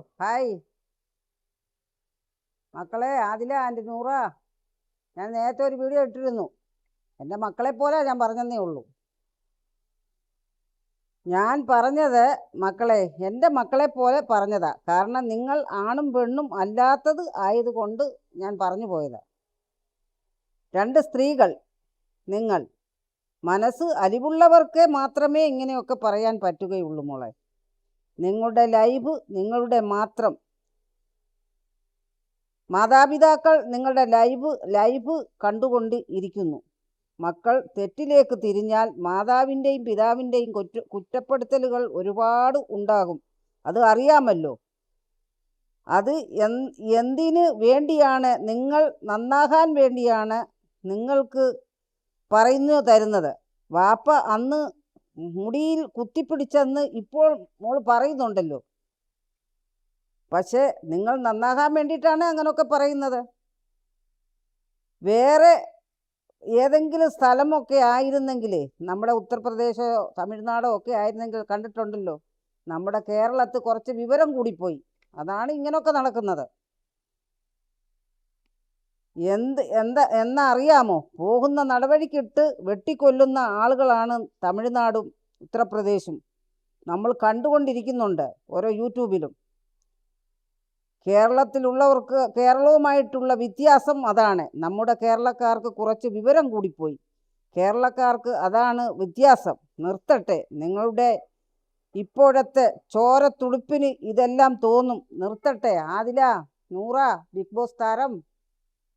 Hi മക്കളെ, Adila anti Noora. ഞാൻ നേരത്തെ ഒരു വീഡിയോ ഇട്ടിരുന്നു. എൻ്റെ മക്കളെ പോലെ ഞാൻ പറഞ്ഞതേ ഉള്ളൂ. ഞാൻ പറഞ്ഞത് മക്കളെ, എൻ്റെ മക്കളെ പോലെ പറഞ്ഞതാ. കാരണം നിങ്ങൾ ആണും പെണ്ണും അല്ലാത്തത് ആയതുകൊണ്ട് ഞാൻ പറഞ്ഞു പോയത്. രണ്ട് സ്ത്രീകൾ, നിങ്ങൾ മനസ്സ് അലിവുള്ളവർക്ക് മാത്രമേ ഇങ്ങനെയൊക്കെ പറയാൻ പറ്റുകയുള്ളൂ മോളെ. നിങ്ങളുടെ ലൈവ് നിങ്ങളുടെ മാത്രം. മാതാപിതാക്കൾ നിങ്ങളുടെ ലൈവ് കണ്ടുകൊണ്ട് ഇരിക്കുന്നു. മക്കൾ തെറ്റിലേക്ക് തിരിഞ്ഞാൽ മാതാവിൻ്റെയും പിതാവിൻ്റെയും കുറ്റപ്പെടുത്തലുകൾ ഒരുപാട് ഉണ്ടാകും. അത് അറിയാമല്ലോ. അത് എന്തിന് വേണ്ടിയാണ്? നിങ്ങൾ നന്നാകാൻ വേണ്ടിയാണ് നിങ്ങൾക്ക് പറഞ്ഞു തരുന്നത്. വാപ്പ അന്ന് മുടിയിൽ കുത്തിപ്പിടിച്ചെന്ന് ഇപ്പോൾ മോൾ പറയുന്നുണ്ടല്ലോ. പക്ഷേ നിങ്ങൾ നന്നാകാൻ വേണ്ടിയിട്ടാണ് അങ്ങനെയൊക്കെ പറയുന്നത്. വേറെ ഏതെങ്കിലും സ്ഥലമൊക്കെ ആയിരുന്നെങ്കിൽ, നമ്മുടെ ഉത്തർപ്രദേശോ തമിഴ്നാടോ ഒക്കെ ആയിരുന്നെങ്കിൽ കണ്ടിട്ടുണ്ടല്ലോ. നമ്മുടെ കേരളത്തിൽ കുറച്ച് വിവരം കൂടിപ്പോയി. അതാണ് ഇങ്ങനെയൊക്കെ നടക്കുന്നത്. എന്നറിയാമോ? പോകുന്ന നടവഴിക്കിട്ട് വെട്ടിക്കൊല്ലുന്ന ആളുകളാണ് തമിഴ്നാടും ഉത്തർപ്രദേശും. നമ്മൾ കണ്ടുകൊണ്ടിരിക്കുന്നുണ്ട് ഓരോ യൂട്യൂബിലും. കേരളവുമായിട്ടുള്ള വ്യത്യാസം അതാണ്. നമ്മുടെ കേരളക്കാർക്ക് കുറച്ച് വിവരം കൂടിപ്പോയി. കേരളക്കാർക്ക് അതാണ് വ്യത്യാസം. നിർത്തട്ടെ. നിങ്ങളുടെ ഇപ്പോഴത്തെ ചോരത്തുടുപ്പിന് ഇതെല്ലാം തോന്നും. നിർത്തട്ടെ. ആദില, നൂറ, ബിഗ് ബോസ് താരം.